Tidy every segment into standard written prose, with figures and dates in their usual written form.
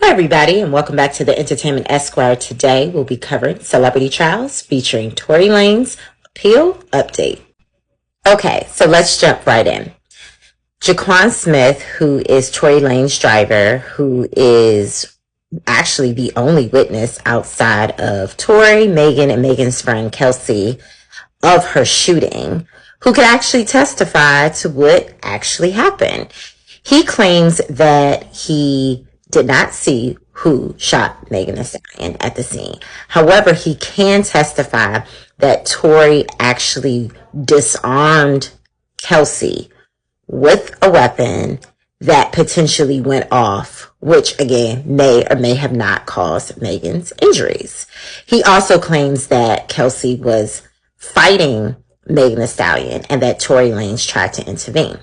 Hi, everybody, and welcome back to the Entertainment Esquire. Today, we'll be covering Celebrity Trials featuring Tory Lanez appeal update. Okay, so let's jump right in. Jaquan Smith, who is Tory Lanez's driver, who is actually the only witness outside of Tory, Megan, and Megan's friend Kelsey of her shooting, who could actually testify to what actually happened. He claims that he did not see who shot Megan Thee Stallion at the scene. However, he can testify that Tory actually disarmed Kelsey with a weapon that potentially went off, which again may or may have not caused Megan's injuries. He also claims that Kelsey was fighting Megan Thee Stallion and that Tory Lanez tried to intervene.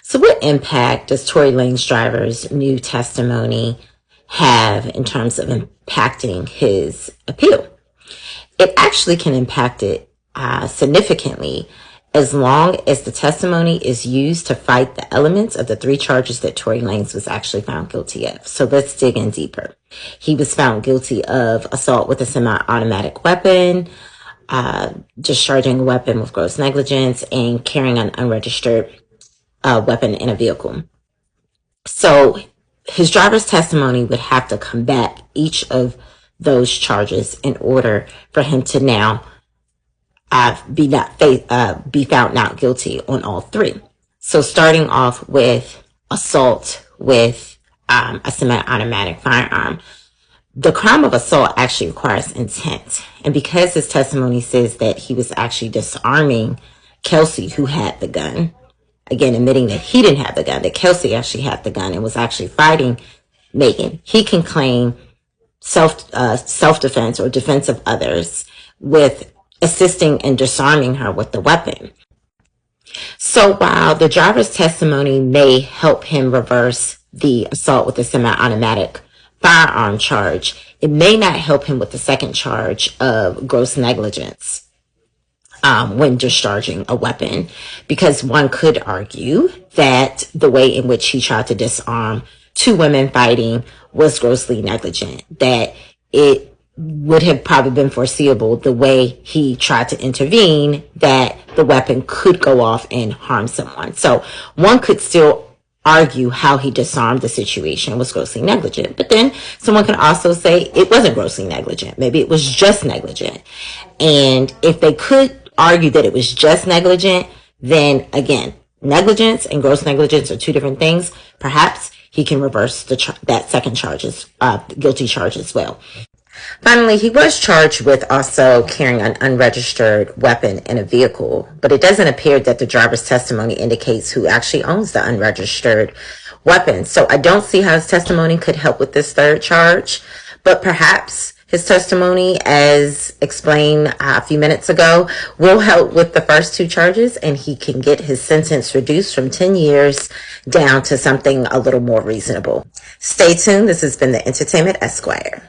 So what impact does Tory Lanez's driver's new testimony have in terms of impacting his appeal? It actually can impact it significantly as long as the testimony is used to fight the elements of the 3 charges that Tory Lanez was actually found guilty of. So let's dig in deeper. He was found guilty of assault with a semi-automatic weapon, discharging a weapon with gross negligence, and carrying an unregistered weapon in a vehicle. So his driver's testimony would have to combat each of those charges in order for him to now be found not guilty on all 3. So starting off with assault with a semi-automatic firearm, the crime of assault actually requires intent. And because his testimony says that he was actually disarming Kelsey, who had the gun, again, admitting that he didn't have the gun, that Kelsey actually had the gun and was actually fighting Megan, he can claim self-defense or defense of others with assisting and disarming her with the weapon. So while the driver's testimony may help him reverse the assault with a semi-automatic firearm charge, it may not help him with the second charge of gross negligence when discharging a weapon, because one could argue that the way in which he tried to disarm 2 women fighting was grossly negligent, that it would have probably been foreseeable the way he tried to intervene that the weapon could go off and harm someone. So one could still argue how he disarmed the situation was grossly negligent, but then someone can also say it wasn't grossly negligent. Maybe it was just negligent. And if they could argue that it was just negligent, then again, negligence and gross negligence are 2 different things. Perhaps he can reverse that second guilty charge as well. Finally, he was charged with also carrying an unregistered weapon in a vehicle, but it doesn't appear that the driver's testimony indicates who actually owns the unregistered weapon. So I don't see how his testimony could help with this 3rd charge, but perhaps his testimony, as explained a few minutes ago, will help with the first 2 charges, and he can get his sentence reduced from 10 years down to something a little more reasonable. Stay tuned. This has been the Entertainment Esquire.